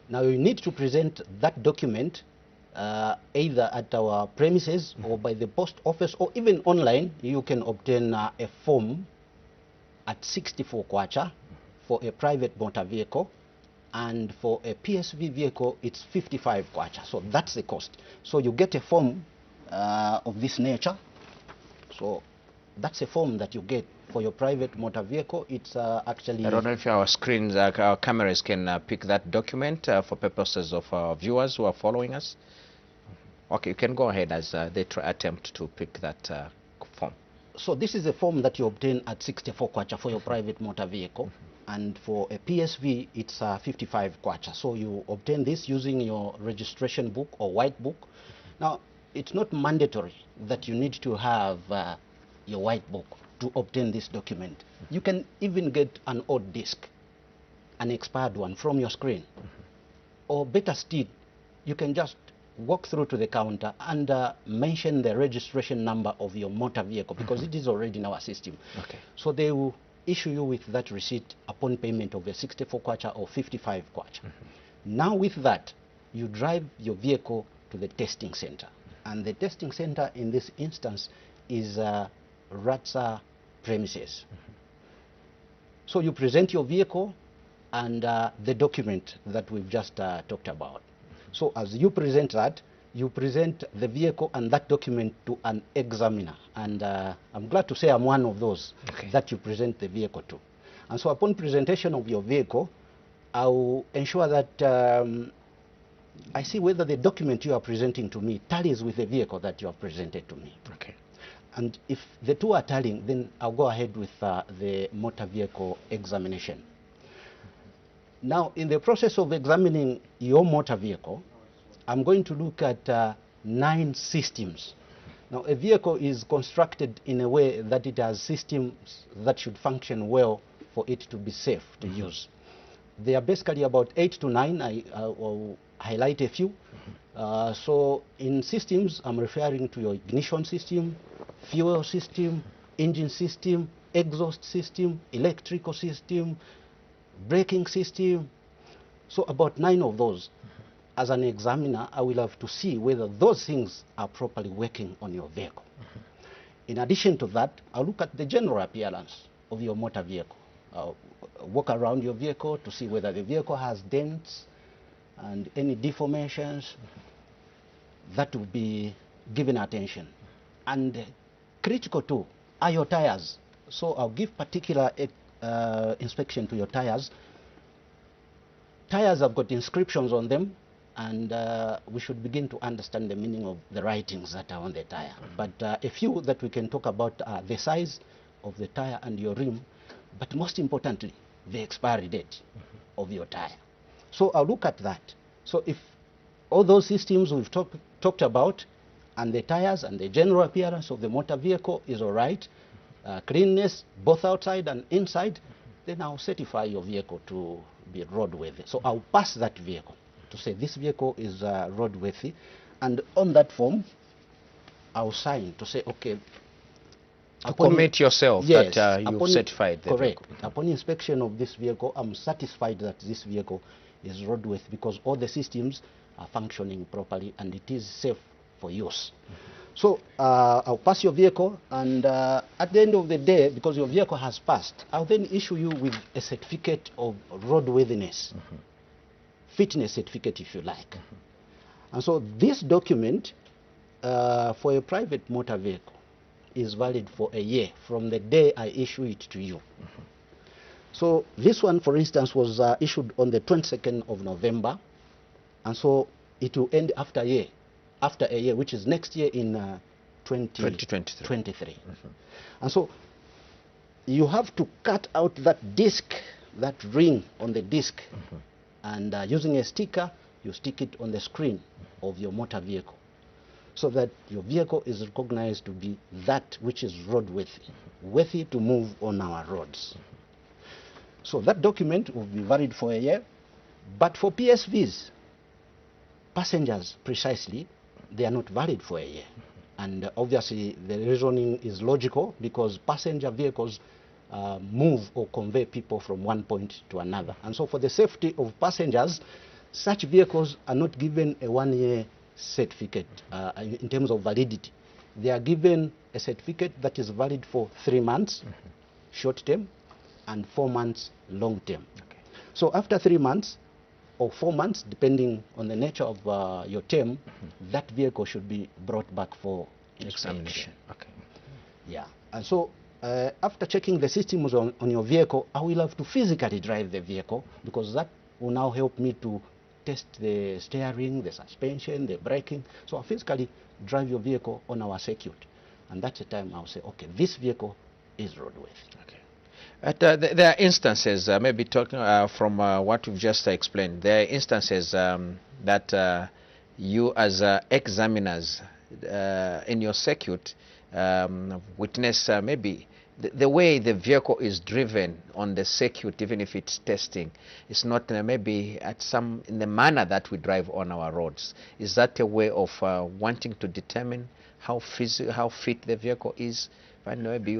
Now you need to present that document either at our premises or by the post office, or even online. You can obtain a form at 64 kwacha for a private motor vehicle, and for a PSV vehicle it's 55 kwacha. So that's the cost. So you get a form of this nature. So that's a form that you get for your private motor vehicle. It's actually... I don't know if our screens, our cameras can pick that document for purposes of our viewers who are following us. Okay, you can go ahead as they attempt to pick that form. So this is a form that you obtain at 64 kwacha for your private motor vehicle. And for a PSV, it's 55 kwacha. So you obtain this using your registration book or white book. Now, it's not mandatory that you need to have your white book to obtain this document. You can even get an old disc, an expired one, from your screen. Or better still, you can just walk through to the counter and mention the registration number of your motor vehicle, because it is already in our system. Okay. So they will issue you with that receipt upon payment of a 64 kwacha or 55 kwacha. Now with that, you drive your vehicle to the testing center. And the testing center in this instance is RATSA premises. So you present your vehicle and the document that we've just talked about. So as you present that, you present the vehicle and that document to an examiner. And I'm glad to say I'm one of those that you present the vehicle to. And so upon presentation of your vehicle, I will ensure that I see whether the document you are presenting to me tallies with the vehicle that you have presented to me. Okay. And if the two are tallying, then I'll go ahead with the motor vehicle examination. Now, in the process of examining your motor vehicle, I'm going to look at 9 systems. Now, a vehicle is constructed in a way that it has systems that should function well for it to be safe to use. They are basically about 8 to 9. I will highlight a few. So in systems, I'm referring to your ignition system, fuel system, engine system, exhaust system, electrical system, braking system. So about 9 of those. As an examiner, I will have to see whether those things are properly working on your vehicle. In addition to that, I'll look at the general appearance of your motor vehicle. I'll walk around your vehicle to see whether the vehicle has dents and any deformations. That will be given attention. And critical too are your tires. So I'll give particular inspection to your tires. Tires have got inscriptions on them, and we should begin to understand the meaning of the writings that are on the tire. But a few that we can talk about are the size of the tire and your rim, but most importantly, the expiry date of your tire. So I'll look at that. So if all those systems we've talked about, and the tires and the general appearance of the motor vehicle is all right, cleanness both outside and inside, then I'll certify your vehicle to be roadworthy. So I'll pass that vehicle to say this vehicle is roadworthy, and on that form I'll sign to say, okay, commit yourself that you've certified the vehicle. vehicle. Upon inspection of this vehicle, I'm satisfied that this vehicle is roadworthy because all the systems are functioning properly and it is safe for use. So I'll pass your vehicle, and at the end of the day, because your vehicle has passed, I'll then issue you with a certificate of roadworthiness, fitness certificate if you like. And so this document for a private motor vehicle is valid for a year from the day I issue it to you. So this one, for instance, was issued on the 22nd of November, and so it will end after a year, which is next year in 2023. And so you have to cut out that disc, that ring on the disc, and using a sticker, you stick it on the screen of your motor vehicle, so that your vehicle is recognized to be that which is roadworthy, worthy to move on our roads. So that document will be valid for a year. But for PSVs, passengers precisely, they are not valid for a year. And obviously the reasoning is logical, because passenger vehicles move or convey people from one point to another. And so for the safety of passengers, such vehicles are not given a 1-year certificate in terms of validity. They are given a certificate that is valid for 3 months, short term, and 4 months, long term. Okay. So after 3 months or 4 months, depending on the nature of your term, that vehicle should be brought back for examination. Okay. Yeah. And so after checking the systems on your vehicle, I will have to physically drive the vehicle, because that will now help me to test the steering, the suspension, the braking. So I physically drive your vehicle on our circuit. And that's the time I'll say, okay, this vehicle is roadworthy. Okay. There are instances, maybe talking from what you've just explained, there are instances that you as examiners in your circuit witness maybe the way the vehicle is driven on the circuit, even if it's testing, it's not maybe in the manner that we drive on our roads. Is that a way of wanting to determine how fit the vehicle is? And maybe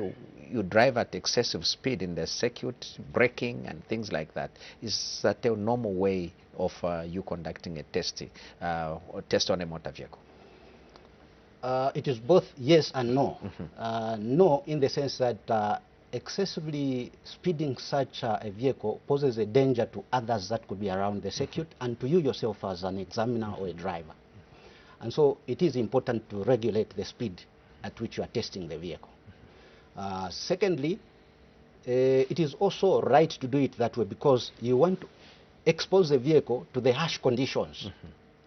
you drive at excessive speed in the circuit, braking and things like that. Is that a normal way of you conducting a testing or test on a motor vehicle? It is both yes and no. No, in the sense that excessively speeding such a vehicle poses a danger to others that could be around the circuit and to you yourself as an examiner or a driver. And so it is important to regulate the speed at which you are testing the vehicle. Secondly, it is also right to do it that way, because you want to expose the vehicle to the harsh conditions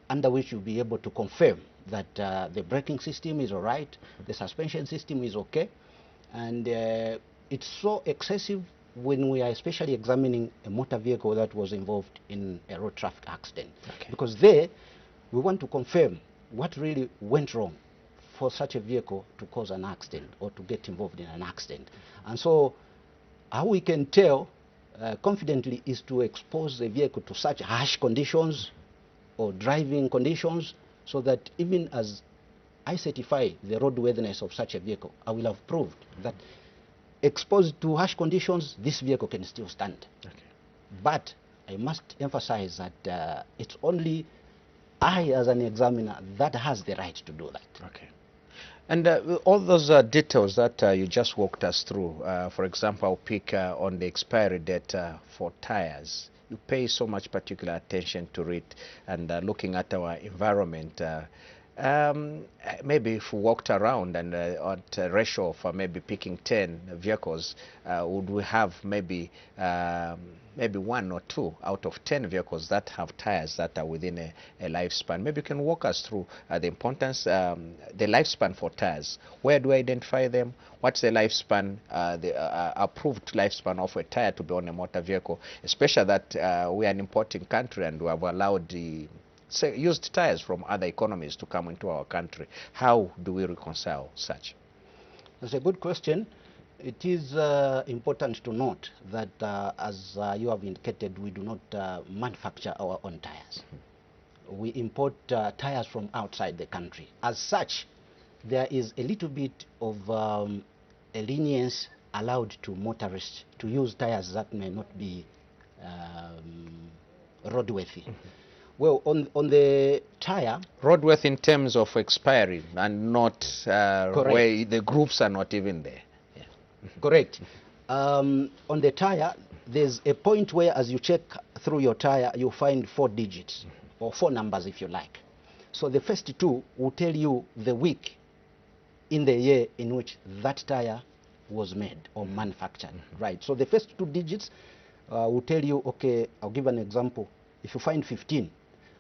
under which you'll be able to confirm that the braking system is all right, the suspension system is okay, and it's so excessive when we are especially examining a motor vehicle that was involved in a road traffic accident. Okay. Because there, we want to confirm what really went wrong for such a vehicle to cause an accident or to get involved in an accident. And so how we can tell confidently is to expose the vehicle to such harsh conditions or driving conditions, so that even as I certify the roadworthiness of such a vehicle, I will have proved that exposed to harsh conditions, this vehicle can still stand. Okay. But I must emphasize that it's only I, as an examiner, that has the right to do that. Okay. And all those details that you just walked us through, for example, I'll pick on the expiry date for tires. You pay so much particular attention to it, and looking at our environment. Maybe if we walked around and at a ratio of maybe picking 10 vehicles, would we have maybe 1 or 2 out of 10 vehicles that have tires that are within a lifespan? Maybe you can walk us through the importance, the lifespan for tires. Where do I identify them? What's the lifespan, the approved lifespan of a tire to be on a motor vehicle, especially that we are an importing country and we have allowed the used tires from other economies to come into our country. How do we reconcile such? That's a good question. It is important to note that as you have indicated, we do not manufacture our own tires. We import tires from outside the country. As such, there is a little bit of a lenience allowed to motorists to use tires that may not be roadworthy. Well, on the tire... Roadworthy in terms of expiry and not where the groups are not even there. Yeah. Correct. On the tire, there's a point where as you check through your tire, you'll find 4 digits, or 4 numbers if you like. So the first 2 will tell you the week in the year in which that tire was made or manufactured. Right. So the first 2 digits will tell you, okay, I'll give an example. If you find 15,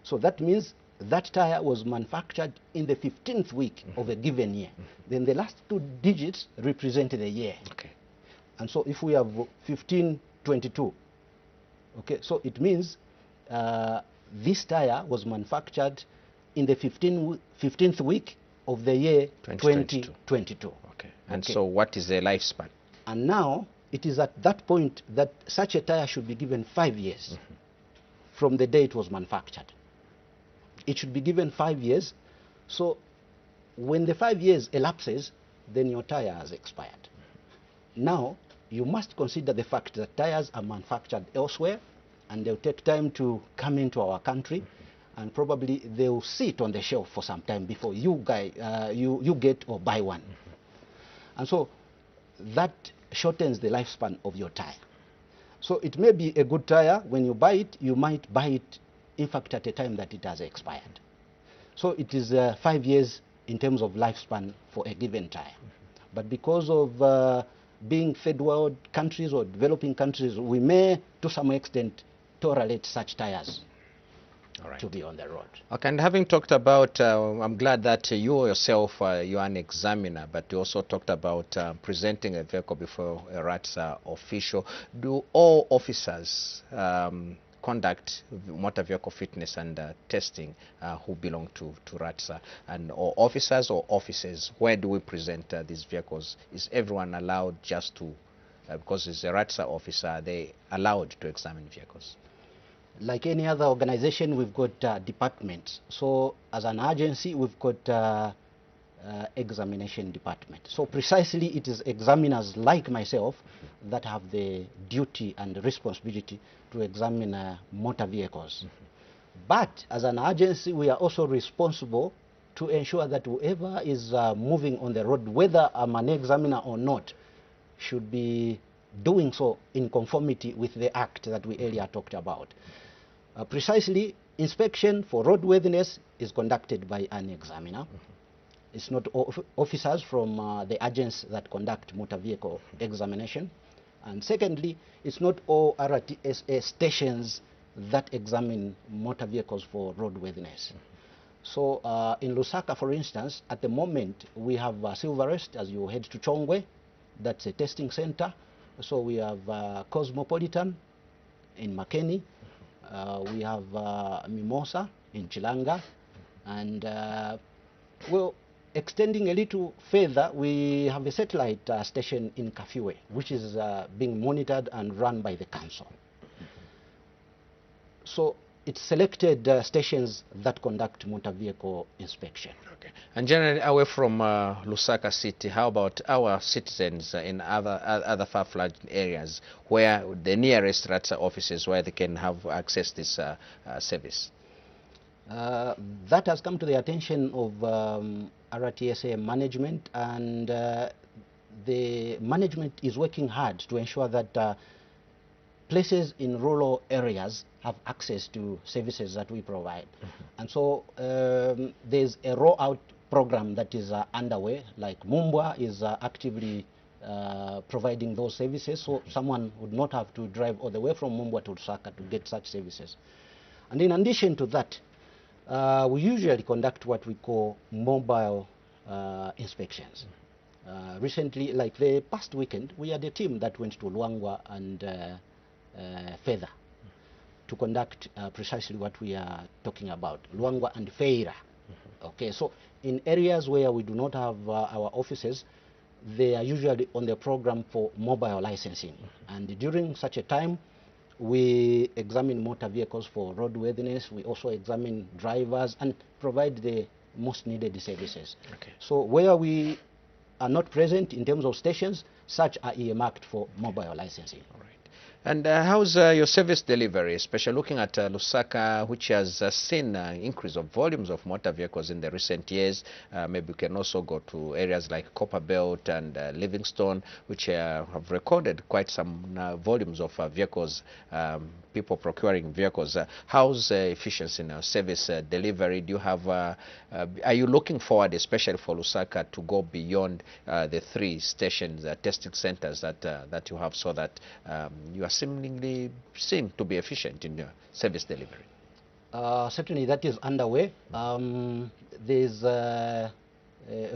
so that means that tire was manufactured in the 15th week of a given year. Then the last 2 digits represent the year. Okay. And so if we have 1522, okay, so it means this tire was manufactured in the 15th week of the year 2022. Okay. And so what is the lifespan? And now it is at that point that such a tire should be given 5 years from the day it was manufactured. It should be given 5 years. So when the 5 years elapses, then your tire has expired. Now, you must consider the fact that tires are manufactured elsewhere and they'll take time to come into our country, and probably they'll sit on the shelf for some time before you get or buy one. And so that shortens the lifespan of your tire. So it may be a good tire. When you buy it, you might buy it, in fact, at a time that it has expired. So it is 5 years in terms of lifespan for a given tire. But because of being third world countries or developing countries, we may, to some extent, tolerate such tires to be on the road. Okay, and having talked about, I'm glad that you yourself, you are an examiner, but you also talked about presenting a vehicle before a RATSA official. Do all officers conduct motor vehicle fitness and testing who belong to RATSA, and or officers or offices? Where do we present these vehicles? Is everyone allowed just to, because it's a RATSA officer, are they allowed to examine vehicles? Like any other organization, we've got departments. So as an agency, we've got examination department. So precisely it is examiners like myself that have the duty and responsibility to examine motor vehicles. But as an agency, we are also responsible to ensure that whoever is moving on the road, whether I'm an examiner or not, should be doing so in conformity with the act that we earlier talked about. Precisely, inspection for roadworthiness is conducted by an examiner. It's not officers from the agents that conduct motor vehicle examination. And secondly, it's not all RTSA stations that examine motor vehicles for roadworthiness. So in Lusaka, for instance, at the moment, we have Silverest as you head to Chongwe. That's a testing center. So we have Cosmopolitan in Makeni. We have Mimosa in Chilanga, and well, extending a little further, we have a satellite station in Kafiwe, which is being monitored and run by the council. So it's selected stations that conduct motor vehicle inspection. Okay. And generally, away from Lusaka city, how about our citizens in other far-flung areas where the nearest RATSA offices where they can have access to this service? That has come to the attention of RTSA management, and the management is working hard to ensure that places in rural areas have access to services that we provide. And so there's a rollout program that is underway, like Mumbwa is actively providing those services, so someone would not have to drive all the way from Mumbwa to Lusaka to get such services. And in addition to that, we usually conduct what we call mobile inspections. Recently, like the past weekend, we had a team that went to Luangwa and Feather to conduct precisely what we are talking about, Luangwa and Feira. Okay, so in areas where we do not have our offices, they are usually on the program for mobile licensing. And during such a time, we examine motor vehicles for roadworthiness. We also examine drivers and provide the most needed services. Okay. So where we are not present in terms of stations, such are earmarked for mobile licensing. All right. And how's your service delivery, especially looking at Lusaka, which has seen an increase of volumes of motor vehicles in the recent years? Maybe we can also go to areas like Copperbelt and Livingstone, which have recorded quite some volumes of vehicles, people procuring vehicles. How's efficiency in our service delivery? Do you have, are you looking forward, especially for Lusaka, to go beyond the 3 stations, testing centers that you have, so that you are seemingly seem to be efficient in your service delivery? Certainly that is underway. There's a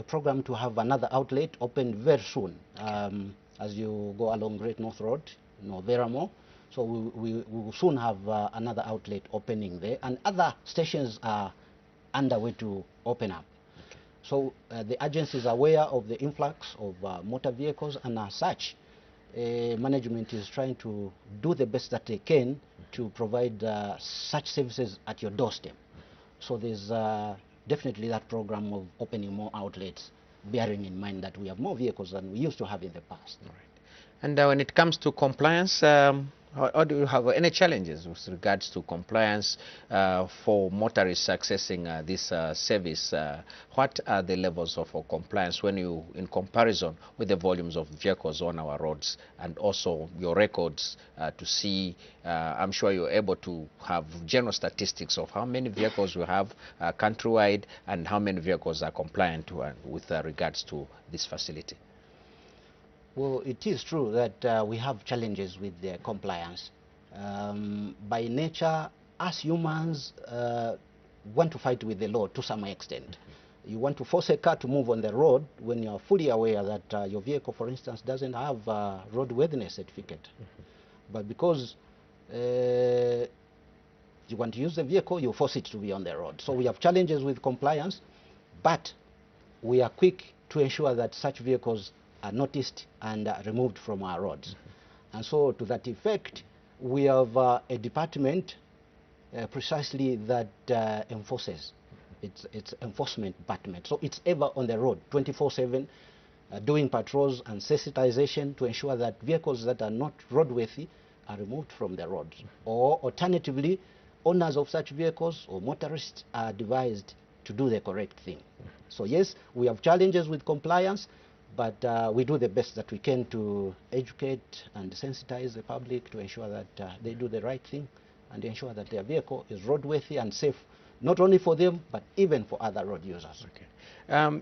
program to have another outlet opened very soon, as you go along Great North Road, Veramo. So we will soon have another outlet opening there, and other stations are underway to open up. Okay. So the agency is aware of the influx of motor vehicles, and as such, management is trying to do the best that they can to provide such services at your doorstep. So there's definitely that program of opening more outlets, bearing in mind that we have more vehicles than we used to have in the past. Right. And when it comes to compliance, Or do you have any challenges with regards to compliance for motorists accessing this service? What are the levels of compliance when you, in comparison with the volumes of vehicles on our roads, and also your records to see? I'm sure you're able to have general statistics of how many vehicles we have countrywide and how many vehicles are compliant with regards to this facility. Well, it is true that we have challenges with the compliance. By nature, us humans want to fight with the law to some extent. You want to force a car to move on the road when you are fully aware that your vehicle, for instance, doesn't have a roadworthiness certificate. But because you want to use the vehicle, you force it to be on the road. So we have challenges with compliance, but we are quick to ensure that such vehicles are noticed and removed from our roads. And so to that effect, we have a department precisely that enforces. It's enforcement department. So it's ever on the road, 24/7, doing patrols and sensitization to ensure that vehicles that are not roadworthy are removed from the roads. Or alternatively, owners of such vehicles or motorists are advised to do the correct thing. So yes, we have challenges with compliance, but we do the best that we can to educate and sensitize the public to ensure that they do the right thing and ensure that their vehicle is roadworthy and safe, not only for them, but even for other road users. Okay.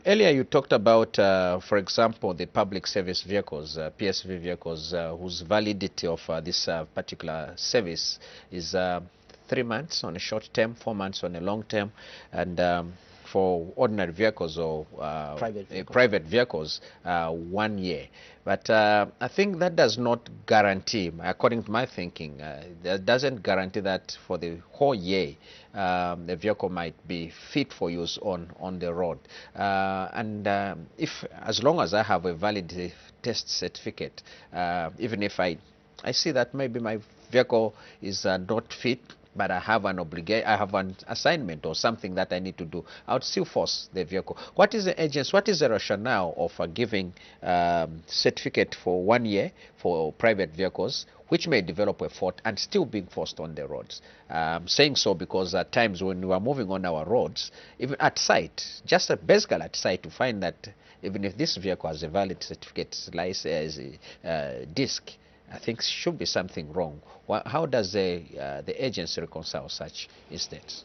Earlier you talked about, for example, the public service vehicles, PSV vehicles, whose validity of this particular service is 3 months on a short term, 4 months on a long term, and for ordinary vehicles or private vehicles, 1 year. But I think that does not guarantee, according to my thinking, that doesn't guarantee that for the whole year the vehicle might be fit for use on the road. If, as long as I have a valid test certificate, even if I see that maybe my vehicle is not fit, but I have an assignment or something that I need to do, I would still force the vehicle. What is the rationale of giving certificate for 1 year for private vehicles, which may develop a fault and still being forced on the roads? Saying so because at times when we are moving on our roads, even at sight, just basically at sight, to find that even if this vehicle has a valid certificate, license, disc, I think should be something wrong. How does the agency reconcile such incidents?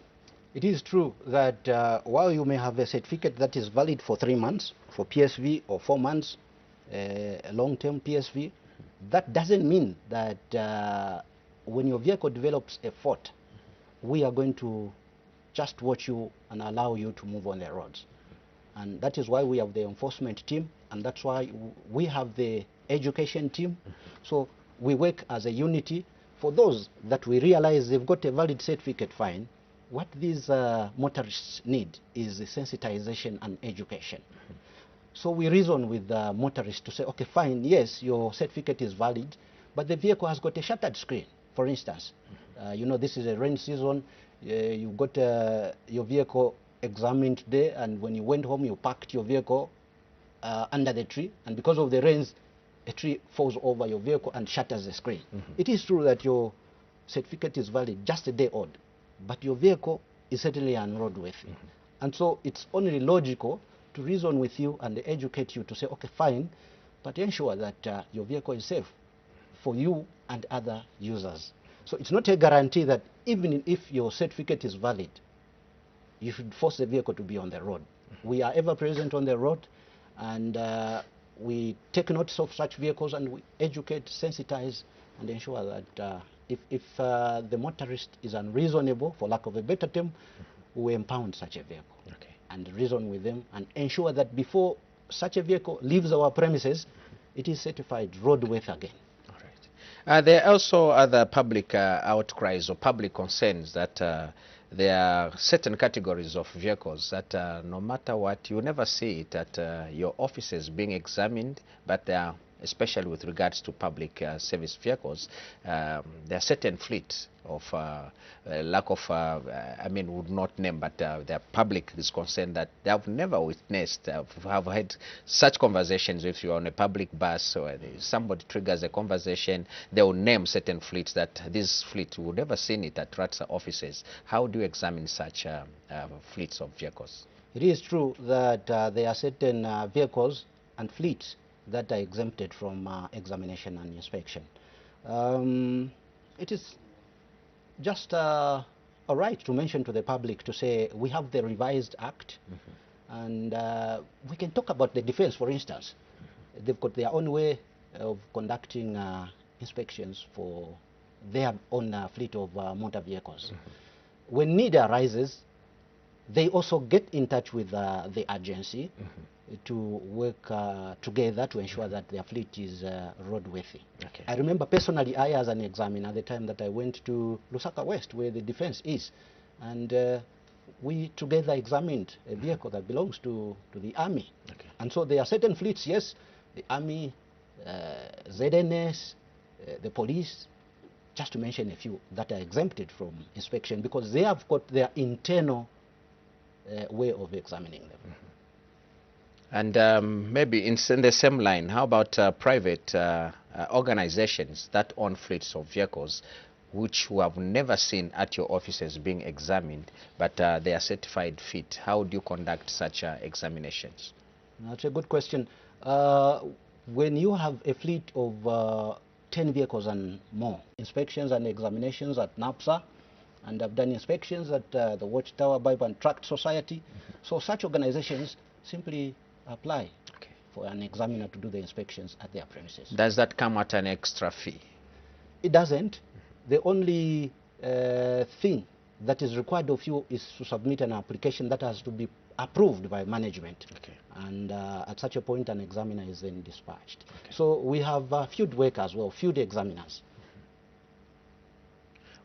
It is true that while you may have a certificate that is valid for 3 months for PSV or 4 months, a long-term PSV, that doesn't mean that when your vehicle develops a fault, we are going to just watch you and allow you to move on the roads. And that is why we have the enforcement team, and that's why we have the education team. So we work as a unity. For those that we realize they've got a valid certificate, fine. What these motorists need is sensitization and education. So we reason with the motorists to say, okay, fine, yes, your certificate is valid, but the vehicle has got a shattered screen, for instance. You know, this is a rain season. You got your vehicle examined today, and when you went home, you parked your vehicle under the tree, and because of the rains, a tree falls over your vehicle and shatters the screen. It is true that your certificate is valid, just a day old, but your vehicle is certainly unroadworthy. And so it's only logical to reason with you and educate you to say, okay, fine, but ensure that your vehicle is safe for you and other users. So it's not a guarantee that even if your certificate is valid, you should force the vehicle to be on the road. We are ever present on the road, and we take notice of such vehicles, and we educate, sensitize, and ensure that if the motorist is unreasonable, for lack of a better term, we impound such a vehicle. Okay. And reason with them and ensure that before such a vehicle leaves our premises, it is certified roadworthy again. All right. There are also other public outcries or public concerns that there are certain categories of vehicles that no matter what, you never see it at your offices being examined, but they are especially with regards to public service vehicles, there are certain fleets of lack of, I mean, would not name, but the public is concerned that they have never witnessed, have had such conversations. If you're on a public bus or somebody triggers a conversation, they will name certain fleets that this fleet would never seen it at RATSA offices. How do you examine such fleets of vehicles? It is true that there are certain vehicles and fleets that are exempted from examination and inspection. It is just a right to mention to the public to say we have the revised act, and we can talk about the defense, for instance. They've got their own way of conducting inspections for their own fleet of motor vehicles. When need arises, they also get in touch with the agency to work together to ensure that their fleet is roadworthy. Okay. I remember personally, I as an examiner, at the time that I went to Lusaka West, where the defense is, and we together examined a vehicle that belongs to the army. Okay. And so there are certain fleets, yes, the army, ZNS, the police, just to mention a few, that are exempted from inspection because they have got their internal way of examining them. And maybe in the same line, how about private organizations that own fleets of vehicles which we have never seen at your offices being examined, but they are certified fit? How do you conduct such examinations? That's a good question. When you have a fleet of 10 vehicles and more, inspections and examinations at NAPSA, and I've done inspections at the Watchtower Bible and Tract Society. So such organizations simply apply for an examiner to do the inspections at their premises. Does that come at an extra fee? It doesn't. The only thing that is required of you is to submit an application that has to be approved by management. Okay. And at such a point, an examiner is then dispatched. Okay. So we have field work as well, field examiners.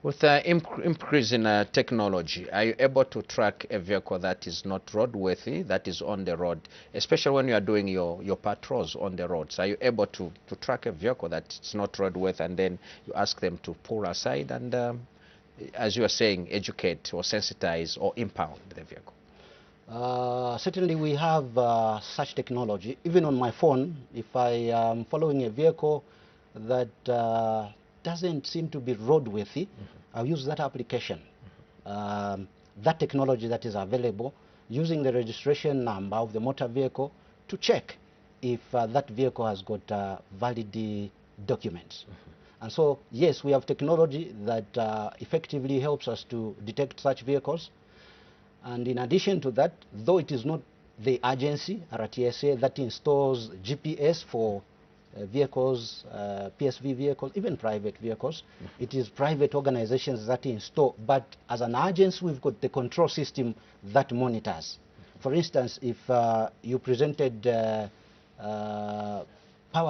With the increase in technology, are you able to track a vehicle that is not roadworthy, that is on the road, especially when you are doing your patrols on the roads? Are you able to track a vehicle that is not roadworthy and then you ask them to pull aside and, as you are saying, educate or sensitize or impound the vehicle? Certainly we have such technology. Even on my phone, if I am following a vehicle that doesn't seem to be roadworthy, I'll use that application, that technology that is available, using the registration number of the motor vehicle to check if that vehicle has got valid documents. And so, yes, we have technology that effectively helps us to detect such vehicles. And in addition to that, though it is not the agency, RTSA, that installs GPS for vehicles, PSV vehicles, even private vehicles. It is private organizations that install, but as an agency, we've got the control system that monitors. For instance, if you presented Power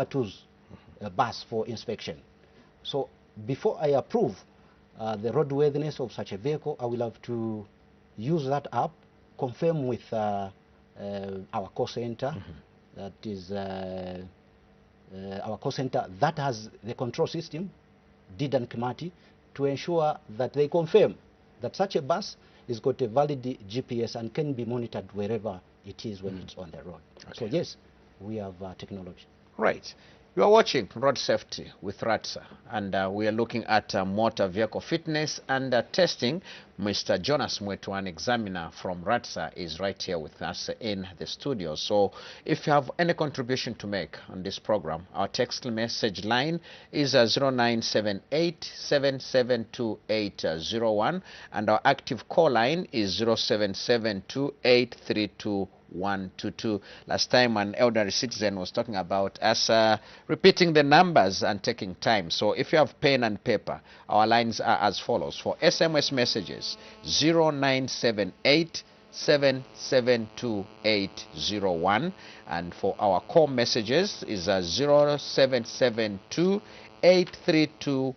Tools bus for inspection, so before I approve the roadworthiness of such a vehicle, I will have to use that app, confirm with our call center, that is our call center that has the control system, DID and CMATI, to ensure that they confirm that such a bus has got a valid GPS and can be monitored wherever it is when it's on the road. Okay. So yes, we have technology. Right. You are watching Road Safety with RATSA, and we are looking at motor vehicle fitness and testing. Mr. Jonas Mwetu, an examiner from RATSA, is right here with us in the studio. So if you have any contribution to make on this program, our text message line is 0978772801, and our active call line is 0772832122. Last time an elderly citizen was talking about us repeating the numbers and taking time. So if you have pen and paper, our lines are as follows. For SMS messages, 0978772801, and for our call messages is 0772832122.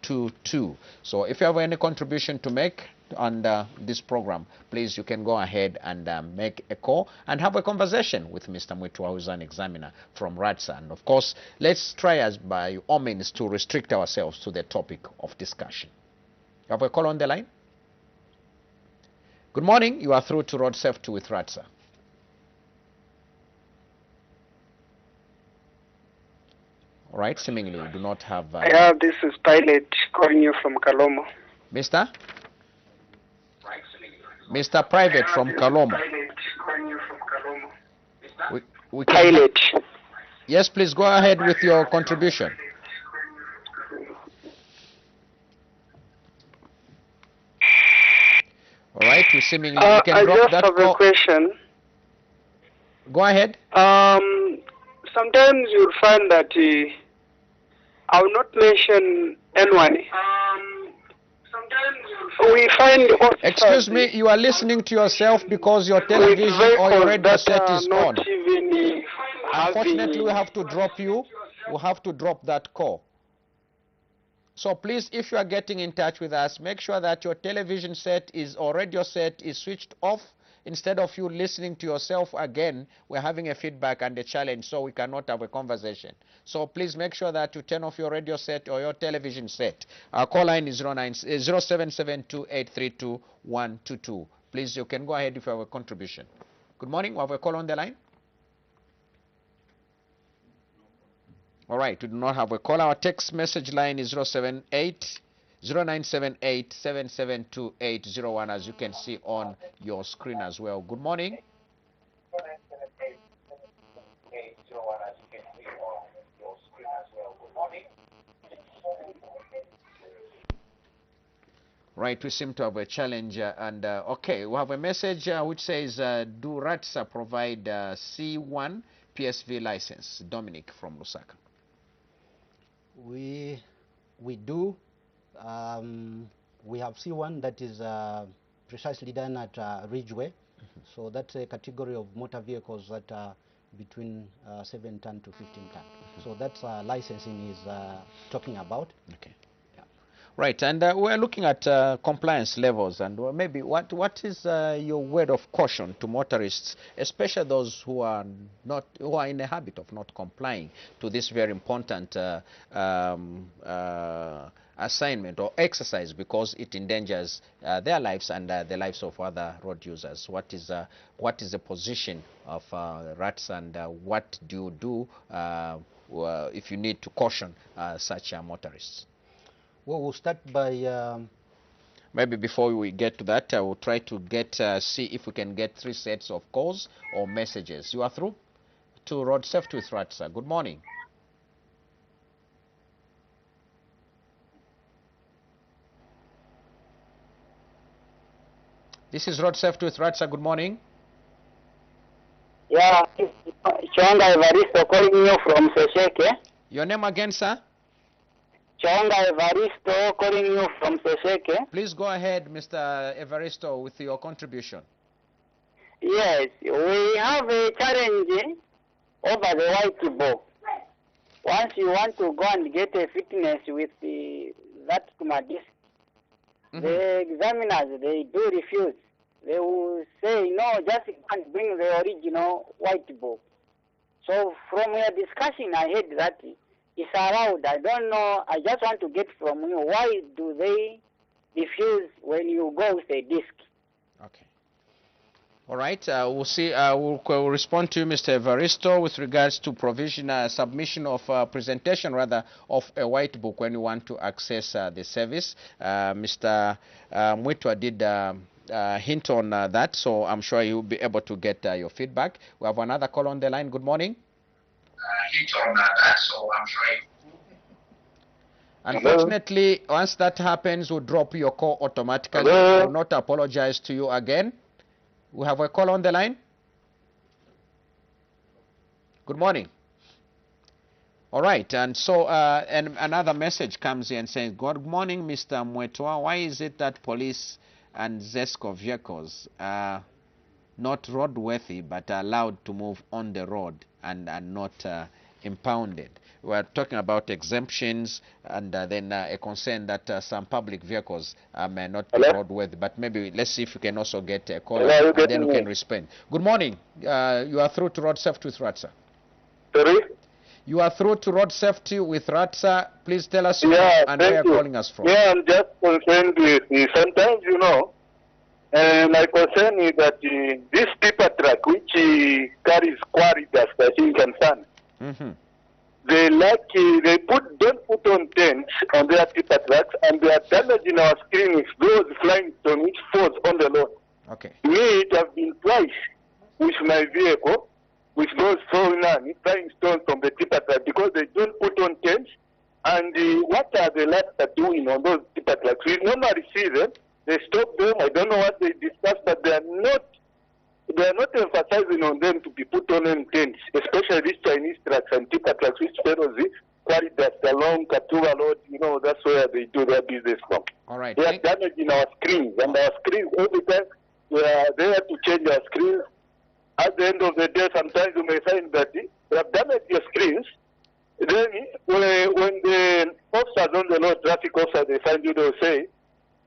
122. So if you have any contribution to make on this program, please, you can go ahead and make a call and have a conversation with Mr. Mwitua, who is an examiner from RATSA. And of course, let's try as by all means to restrict ourselves to the topic of discussion. You have a call on the line? Good morning. You are through to Road Safety with RATSA. All right, seemingly we do not have... yeah, this is Pilot calling you from Kalomo. Mr.? Mr. Private from Kalomo. Pilot calling you from Kalomo. We can... Pilot. Yes, please go ahead with your contribution. All right, we seemingly we can I drop just that have call. a question. Go ahead. Sometimes you'll find that I will not mention anyone. We find officers. Excuse me, you are listening to yourself because your television or your radio set is on. Unfortunately, we have to drop you. We have to drop that call. So please, if you are getting in touch with us, make sure that your television set is or radio set is switched off. Instead of you listening to yourself again, we're having a feedback and a challenge, so we cannot have a conversation. So please make sure that you turn off your radio set or your television set. Our call line is 0772832122. Please, you can go ahead if you have a contribution. Good morning. We have a call on the line. All right, we do not have a call. Our text message line is 0978-772801, as you can see on your screen as well. Good morning. Right, we seem to have a challenge, okay, we have a message which says, do RATSA provide C1 PSV license? Dominic from Lusaka. We do. We have C1 that is precisely done at Ridgeway. So that's a category of motor vehicles that are between 7 ton to 15 ton. So that's licensing is talking about. Okay. Yeah. Right, and we're looking at compliance levels, and maybe what is your word of caution to motorists, especially those who are in the habit of not complying to this very important assignment or exercise, because it endangers their lives and the lives of other road users. What is the position of RATS, and what do you do if you need to caution such motorists? Well, we'll start by... maybe before we get to that, I will try to see if we can get 3 sets of calls or messages. You are through to Road Safety with RATSA. Good morning. This is Road Safety with RATSA. Good morning. Yeah, Chonga Evaristo calling you from Sesheke. Your name again, sir? Chonga Evaristo calling you from Sesheke. Please go ahead, Mr. Evaristo, with your contribution. Yes, we have a challenge over the white ball. Once you want to go and get a fitness with that Kumadis, the examiners, they do refuse. They will say, no, just can't bring the original white book. So from your discussion, I heard that it's allowed. I don't know. I just want to get from you, why do they refuse when you go with a disc? Okay. All right. We'll see. We'll respond to you, Mr. Evaristo, with regards to submission of presentation, rather, of a white book when you want to access the service. Mr. Mwitua did hint on that, so I'm sure you'll be able to get your feedback. We have another call on the line. Good morning. Hint on that, so I'm sure. Unfortunately, once that happens, we'll drop your call automatically. We'll not apologize to you again. We have a call on the line. Good morning. All right, and so and another message comes in saying, good morning, Mr. Mwitua. Why is it that police and ZESCO vehicles are not roadworthy but are allowed to move on the road and are not impounded? we are talking about exemptions and then a concern that some public vehicles may not be Hello? roadworthy. But maybe let's see if we can also get a caller, Hello, you and then getting we can me? respond. Good morning. You are through to Road Safety with Ratsa. Sorry? You are through to Road Safety with Ratsa. Please tell us your Yeah, name and where thank you're you. calling us from. Yeah, I'm just concerned with sometimes, my concern is that this tipper truck, which carries quarry dust, I think, and sand, Mm-hmm. they don't put on tents on their tipper trucks, and they are damaging our screen with those flying stone which falls on the road. Okay. Me, it has been twice with my vehicle, with those flying stones from the tipper truck, because they don't put on tents. And what are the lads doing on those tipper trucks? We normally see them. They stop them. I don't know what they discuss, but they are not emphasizing on them to be put on tents, especially these Chinese trucks and tipper trucks, which follows the quarry dust along Katuwa Road. That's where they do their business from. All right. They are damaging our screens, and our screens every time they are there to change our screens. At the end of the day, sometimes you may find that they have damaged your screens. Then when the officers on the road, traffic officers, they find you, they'll say,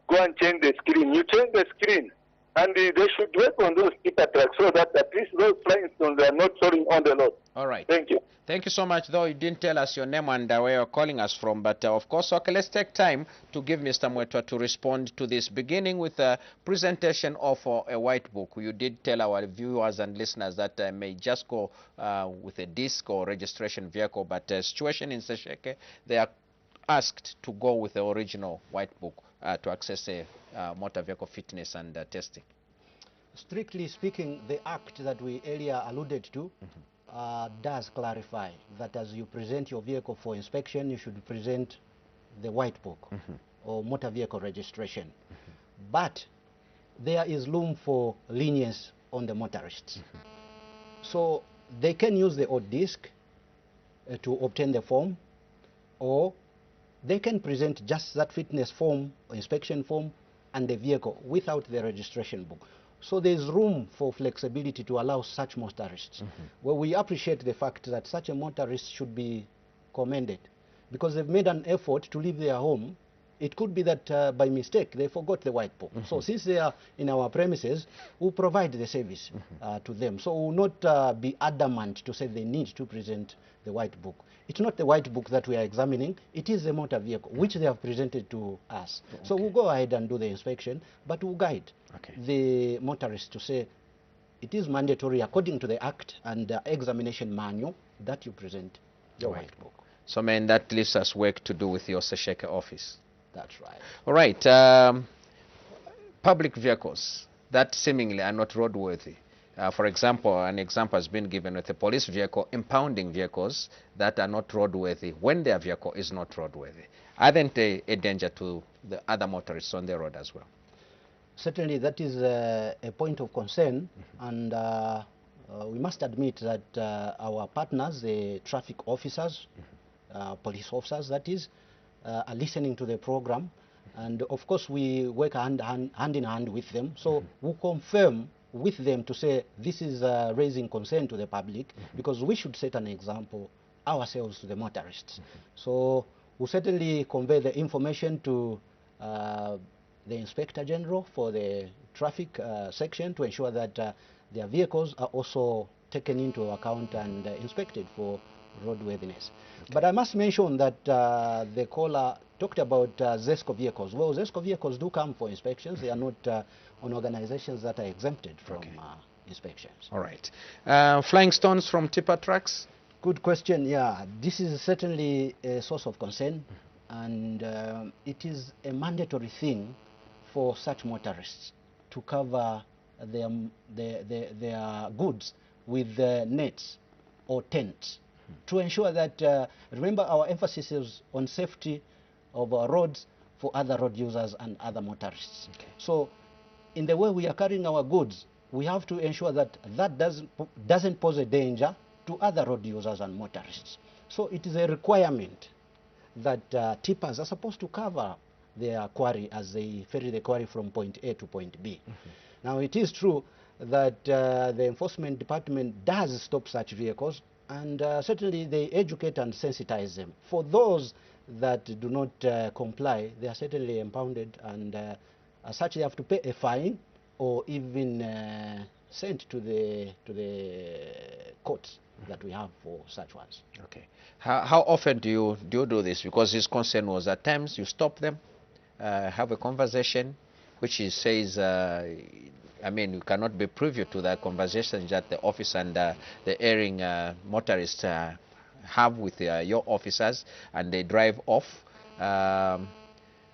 go and change the screen. You change the screen. And they should work on those tipper trucks so that at least those flying stones are not falling on the road. All right. Thank you. Thank you so much. Though you didn't tell us your name and where you're calling us from, but of course, okay, let's take time to give Mr. Mwetwa to respond to this, beginning with a presentation of a white book. You did tell our viewers and listeners that may just go with a disc or registration vehicle, but situation in Sesheke, they are asked to go with the original white book to access a motor vehicle fitness and testing. Strictly speaking, the act that we earlier alluded to does clarify that as you present your vehicle for inspection, you should present the white book or motor vehicle registration. But there is room for lenience on the motorists. So they can use the old disc to obtain the form, or they can present just that fitness form, or inspection form, and the vehicle without the registration book. So there's room for flexibility to allow such motorists. Well, we appreciate the fact that such a motorist should be commended because they've made an effort to leave their home. It could be that by mistake they forgot the white book. So since they are in our premises, we'll provide the service to them. So we'll not be adamant to say they need to present the white book. It's not the white book that we are examining, it is the motor vehicle, which they have presented to us. So we'll go ahead and do the inspection, but we'll guide the motorist to say it is mandatory according to the Act and the examination manual that you present your white book. So, man, that leaves us work to do with your Sesheke office. That's right. All right. Public vehicles that seemingly are not roadworthy. For example, an example has been given with a police vehicle impounding vehicles that are not roadworthy when their vehicle is not roadworthy. Aren't they a danger to the other motorists on the road as well? Certainly, that is a point of concern, and we must admit that our partners, the traffic officers, police officers, that is, are listening to the program, and of course we work hand in hand with them. So we confirm with them to say this is raising concern to the public because we should set an example ourselves to the motorists. So we'll certainly convey the information to the Inspector General for the traffic section to ensure that their vehicles are also taken into account and inspected for roadworthiness. But I must mention that the caller talked about ZESCO vehicles. Well, ZESCO vehicles do come for inspections. They are not on organizations that are exempted from inspections. All right. Flying stones from tipper trucks? Good question. Yeah, this is certainly a source of concern, and it is a mandatory thing for such motorists to cover their goods with nets or tents to ensure that, remember, our emphasis is on safety of our roads for other road users and other motorists. So in the way we are carrying our goods, we have to ensure that that doesn't pose a danger to other road users and motorists. So it is a requirement that tippers are supposed to cover their quarry as they ferry the quarry from point A to point B. Now it is true that the enforcement department does stop such vehicles And certainly they educate and sensitize them. For those that do not comply, they are certainly impounded, and as such they have to pay a fine or even sent to the courts that we have for such ones. Okay. How often do you do this? Because his concern was at times you stop them, have a conversation, which he says, I mean, you cannot be privy to the conversations that the office and the erring motorists have with your officers, and they drive off. And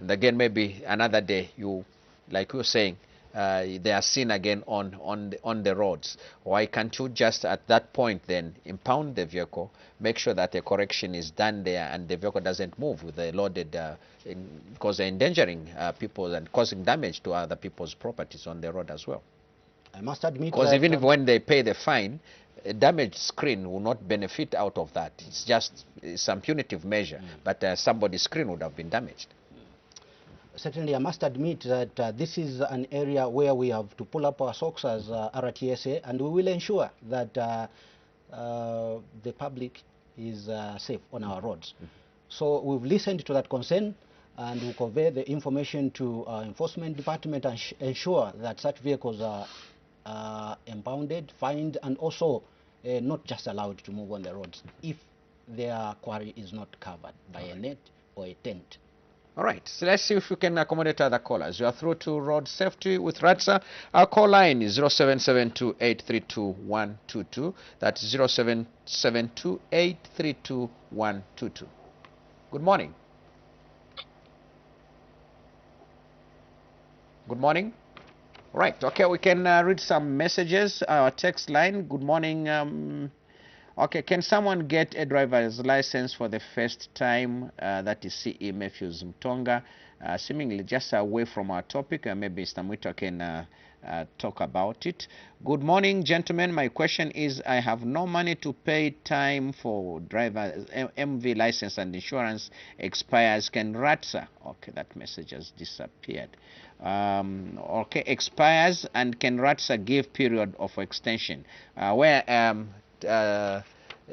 again, maybe another day, you, like you were saying, they are seen again on the roads. Why can't you just at that point then impound the vehicle, make sure that a correction is done there and the vehicle doesn't move with the loaded, because they're endangering people and causing damage to other people's properties on the road as well. I must admit, because even if when they pay the fine, a damaged screen will not benefit out of that. It's just some punitive measure, but somebody's screen would have been damaged. Certainly, I must admit that this is an area where we have to pull up our socks as RTSA, and we will ensure that the public is safe on our roads. So we've listened to that concern, and we'll convey the information to our enforcement department and ensure that such vehicles are impounded, fined, and also not just allowed to move on the roads if their quarry is not covered by a net or a tent. All right, so let's see if we can accommodate other callers. You are through to Road Safety with RATSA. Our call line is 0772-832-122. That's 0772-832-122. Good morning. Good morning. All right, okay, we can read some messages. Our text line, good morning. Okay, can someone get a driver's license for the first time? That is CE Matthews Mtonga. Seemingly just away from our topic, maybe Stamwito can talk about it. Good morning, gentlemen. My question is, I have no money to pay time for driver MV license and insurance expires. Can RATSA? Okay, that message has disappeared. Okay, expires, and can RATSA give period of extension?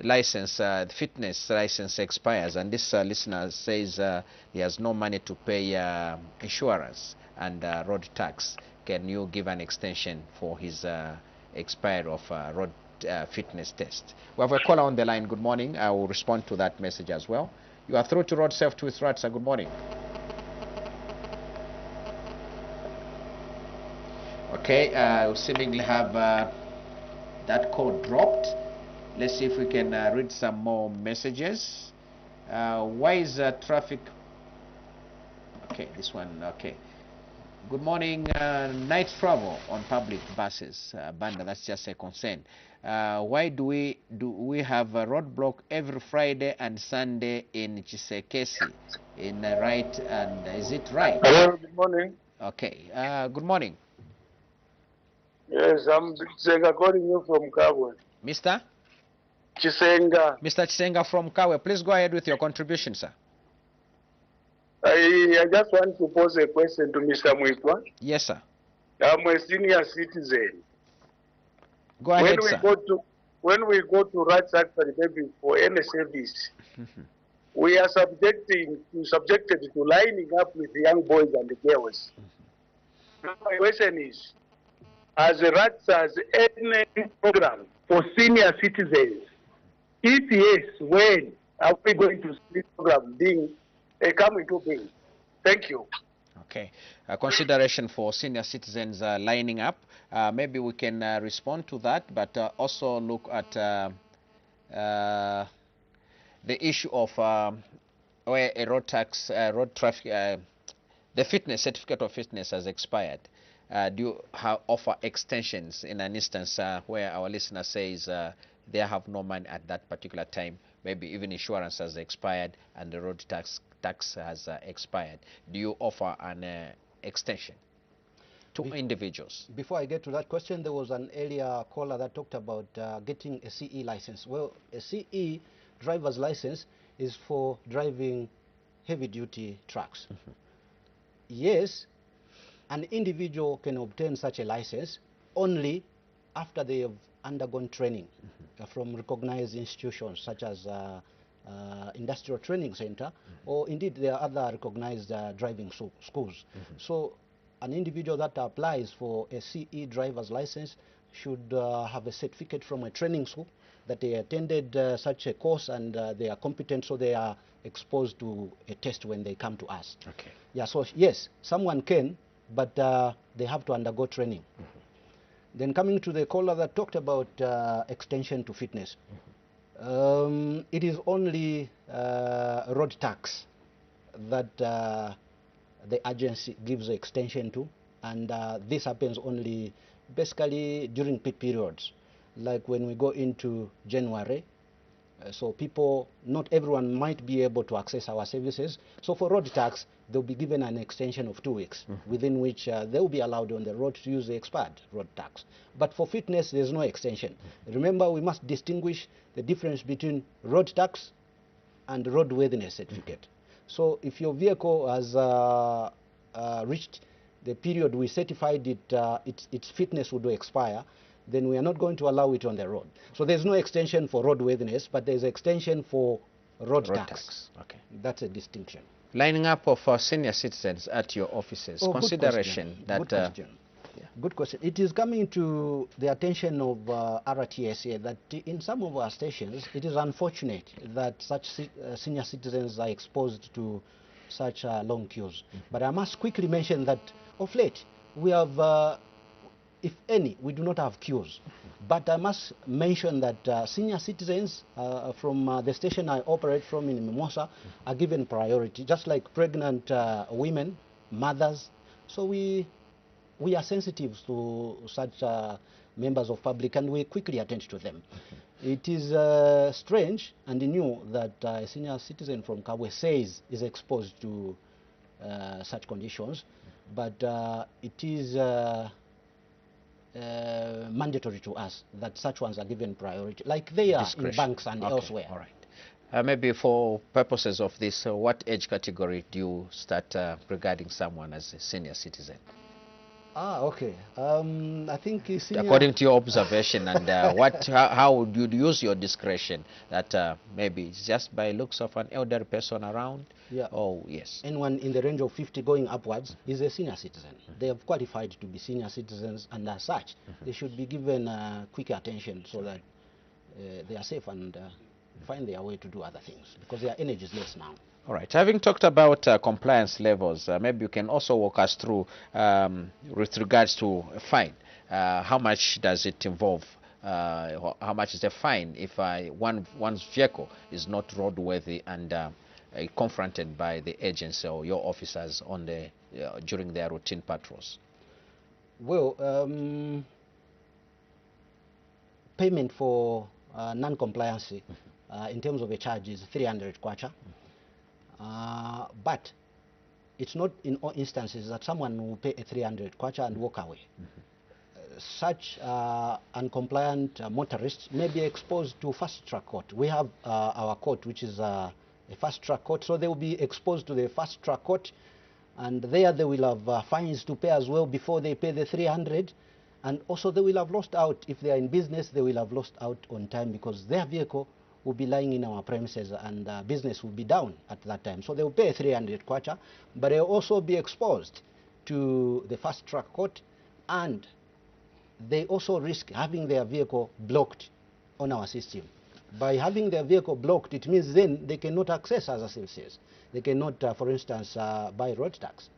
License, fitness license expires, and this listener says he has no money to pay insurance and road tax. Can you give an extension for his expiry of road fitness test? We have a caller on the line. Good morning. I will respond to that message as well. You are through to Road Safety with RATSA. Good morning. Okay, we seemingly have that code dropped. Let's see if we can read some more messages. Why is traffic? Okay, this one. Okay. Good morning. Night travel on public buses, Banda. That's just a concern. Why do we have a roadblock every Friday and Sunday in Chisekesi? In right, and is it right? Hello. Good morning. Okay. Good morning. Yes, I'm Chisenga calling you from Kabwe. Mr. Chisenga. Mr. Chisenga from Kawe, please go ahead with your contribution, sir. I just want to pose a question to Mr. Mwitwa. Yes, sir. I'm a senior citizen. Go ahead, sir. When we go to rights actually maybe for any service, we are subjected to lining up with young boys and girls. My question is, as a rights as any program for senior citizens, if yes, when are we going to see this program being come into being? Thank you. Okay. Consideration for senior citizens lining up. Maybe we can respond to that, but also look at the issue of where a road tax, road traffic, the fitness certificate of fitness has expired. Do you offer extensions in an instance where our listener says they have no money at that particular time? Maybe even insurance has expired and the road tax has expired. Do you offer an extension to individuals? Before I get to that question, there was an earlier caller that talked about getting a CE license. Well, a CE driver's license is for driving heavy-duty trucks. Yes, an individual can obtain such a license only after they have undergone training. from recognized institutions such as Industrial Training Center, or indeed there are other recognized driving schools. So an individual that applies for a CE driver's license should have a certificate from a training school that they attended such a course and they are competent, so they are exposed to a test when they come to us. Okay. Yeah, so yes, someone can, but they have to undergo training. Then coming to the caller that talked about extension to fitness, it is only road tax that the agency gives extension to, and this happens only basically during peak periods, like when we go into January. So people, not everyone might be able to access our services. So for road tax, they'll be given an extension of 2 weeks, within which they'll be allowed on the road to use the expired road tax. But for fitness, there's no extension. Remember, we must distinguish the difference between road tax and roadworthiness certificate. So if your vehicle has reached the period we certified it, its fitness would expire, then we are not going to allow it on the road. So there's no extension for roadworthiness, but there's extension for road tax. Okay. That's a distinction. Lining up of senior citizens at your offices, consideration that... Good question. Good question. It is coming to the attention of RTSA that in some of our stations, it is unfortunate that such senior citizens are exposed to such long queues. But I must quickly mention that of late, we have, if any, we do not have queues. But I must mention that senior citizens from the station I operate from in Mimosa are given priority, just like pregnant women, mothers. So we are sensitive to such members of public, and we quickly attend to them. It is strange and new that a senior citizen from Kabwe says is exposed to such conditions, but it is mandatory to us that such ones are given priority, like they are in banks and elsewhere. All right. Maybe for purposes of this, what age category do you start regarding someone as a senior citizen? Okay. I think senior... According to your observation, and how would you use your discretion that maybe it's just by looks of an elderly person around? Yeah. Oh, yes. Anyone in the range of 50 going upwards is a senior citizen. They have qualified to be senior citizens, and as such, they should be given quick attention so that they are safe and find their way to do other things, because their energy is less now. All right. Having talked about compliance levels, maybe you can also walk us through with regards to a fine. How much does it involve? How much is the fine if one's vehicle is not roadworthy and confronted by the agency or your officers on the during their routine patrols? Well, payment for non-compliance in terms of a charge is 300 kwacha. But it's not in all instances that someone will pay a 300 kwacha and walk away. Such uncompliant motorists may be exposed to fast-track court. We have our court, which is a fast-track court, so they will be exposed to the fast-track court, and there they will have fines to pay as well before they pay the 300, and also they will have lost out. If they are in business, they will have lost out on time because their vehicle will be lying in our premises and business will be down at that time. So they will pay 300 kwacha, but they will also be exposed to the fast-track court, and they also risk having their vehicle blocked on our system. By having their vehicle blocked, it means then they cannot access other services. They cannot, for instance, buy road tax.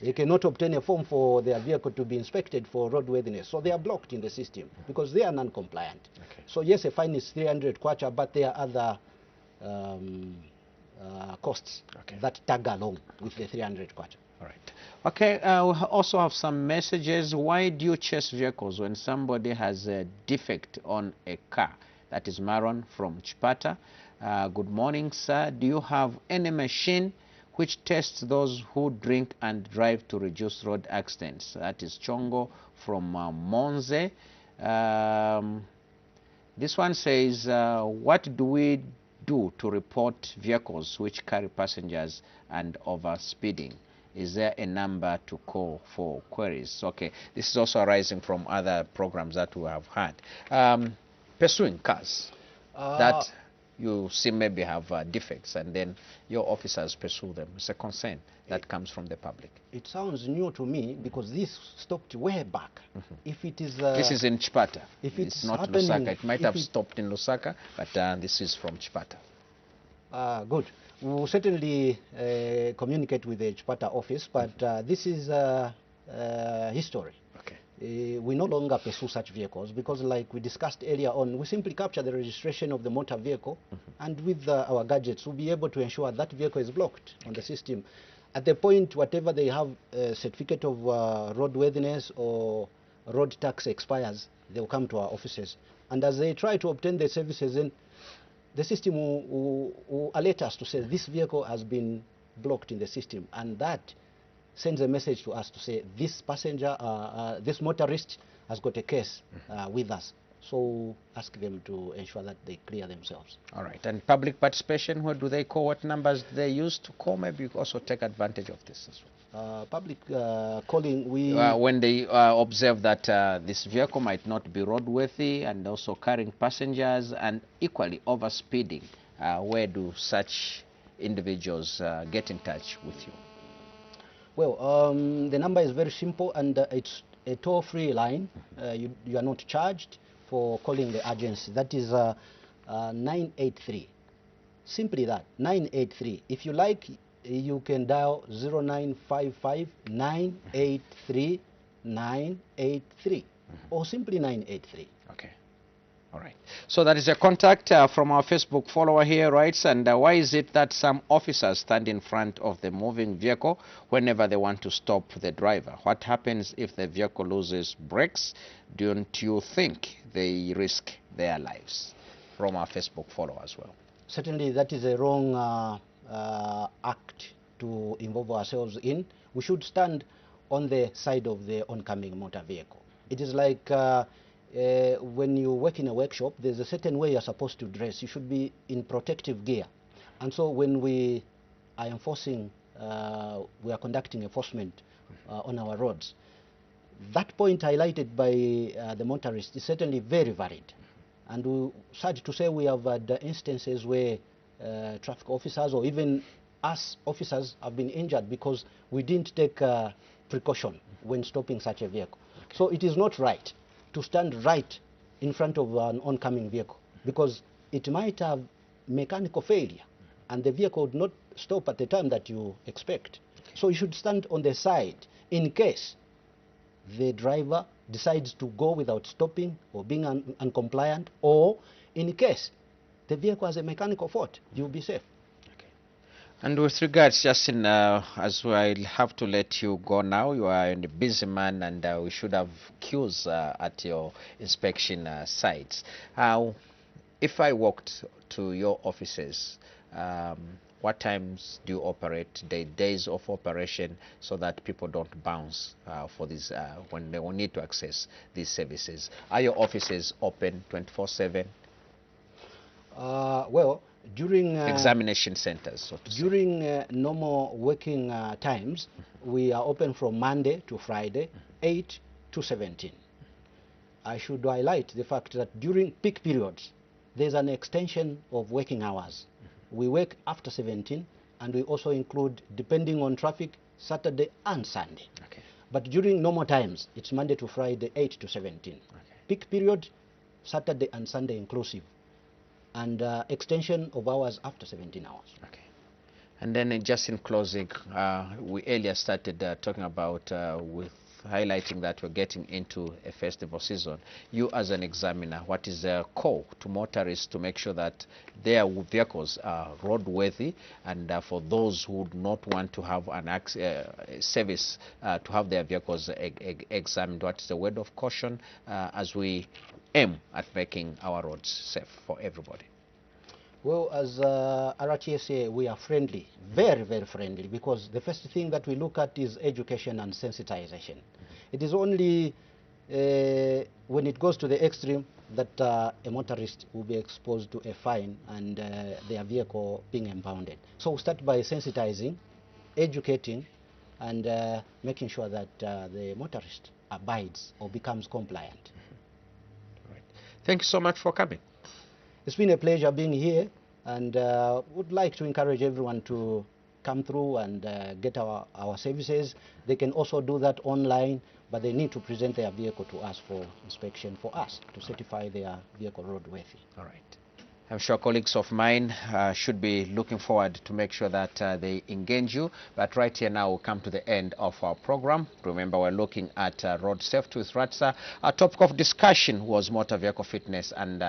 They cannot obtain a form for their vehicle to be inspected for roadworthiness. So they are blocked in the system because they are non-compliant. Okay. So yes, a fine is 300 kwacha, but there are other costs that tag along with the 300 kwacha. All right. Okay, we also have some messages. Why do you chase vehicles when somebody has a defect on a car? That is Maron from Chipata. Good morning, sir. Do you have any machine which tests those who drink and drive to reduce road accidents? That is Chongo from Monze. This one says, what do we do to report vehicles which carry passengers and over speeding? Is there a number to call for queries? Okay, this is also arising from other programs that we have had. pursuing cars Uh, that you see maybe have defects, and then your officers pursue them? It's a concern that comes from the public. It sounds new to me because this stopped way back. If it is This is in Chipata. if It's it's not happening, Lusaka. It might if have it- stopped in Lusaka, but this is from Chipata. Good. We will certainly communicate with the Chipata office, but this is history. Okay. We no longer pursue such vehicles because, like we discussed earlier on, we simply capture the registration of the motor vehicle, and with our gadgets, we'll be able to ensure that vehicle is blocked on the system. At the point, whatever they have a certificate of roadworthiness or road tax expires, they'll come to our offices. And as they try to obtain the services, then the system will alert us to say this vehicle has been blocked in the system, and that sends a message to us to say this passenger, this motorist has got a case with us. So ask them to ensure that they clear themselves. All right. And public participation, where do they call? What numbers do they use to call? Maybe you also take advantage of this as well. Public calling, we... When they observe that this vehicle might not be roadworthy and also carrying passengers and equally overspeeding, where do such individuals get in touch with you? Well, the number is very simple, and it's a toll-free line. You are not charged for calling the agency. That is 983. Simply that, 983. If you like, you can dial 0955 983 983 or simply 983. Okay. All right. So that is a contact from our Facebook follower here, right? And why is it that some officers stand in front of the moving vehicle whenever they want to stop the driver? What happens if the vehicle loses brakes? Don't you think they risk their lives? From our Facebook follower as well. Certainly, that is a wrong act to involve ourselves in. We should stand on the side of the oncoming motor vehicle. It is like when you work in a workshop, there's a certain way you're supposed to dress. You should be in protective gear. And so when we are enforcing, we are conducting enforcement on our roads, that point highlighted by the motorist is certainly very valid. And sad to say, we have had instances where traffic officers or even us officers have been injured because we didn't take precaution when stopping such a vehicle. Okay. So it is not right to stand right in front of an oncoming vehicle because it might have mechanical failure and the vehicle would not stop at the time that you expect. So you should stand on the side in case the driver decides to go without stopping or being uncompliant, or in case the vehicle has a mechanical fault, you'll be safe. Okay. And with regards, Justin, as I'll have to let you go now, you are a busy man and we should have queues at your inspection sites. If I walked to your offices, what times do you operate, the days of operation, so that people don't bounce for these when they will need to access these services? Are your offices open 24/7? Well, during examination centers, so to say. During normal working times, we are open from Monday to Friday, 8 to 17. I should highlight the fact that during peak periods, there's an extension of working hours. We work after 17, and we also include, depending on traffic, Saturday and Sunday. Okay. But during normal times, it's Monday to Friday, 8 to 17. Okay. Peak period, Saturday and Sunday inclusive, and extension of hours after 17 hours. Okay. And then just in closing, we earlier started talking about with highlighting that we're getting into a festival season. You as an examiner, what is the call to motorists to make sure that their vehicles are roadworthy, and for those who do not want to have an service to have their vehicles examined, what is the word of caution as we aim at making our roads safe for everybody? Well, as RTSA, we are friendly, very, very friendly, because the first thing that we look at is education and sensitization. It is only when it goes to the extreme that a motorist will be exposed to a fine and their vehicle being impounded. So we start by sensitizing, educating, and making sure that the motorist abides or becomes compliant. Thank you so much for coming. It's been a pleasure being here, and would like to encourage everyone to come through and get our services. They can also do that online, but they need to present their vehicle to us for inspection, for us to certify their vehicle roadworthy. All right. I'm sure colleagues of mine should be looking forward to make sure that they engage you. But right here now, we'll come to the end of our program. Remember, we're looking at road safety with RATSA. Our topic of discussion was motor vehicle fitness and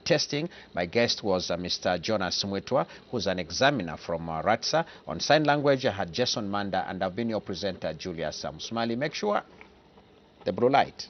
testing. My guest was Mr. Jonas Mwetwa, who's an examiner from RATSA. On sign language, I had Jason Manda, and I've been your presenter, Julius Musmali. Make sure the blue light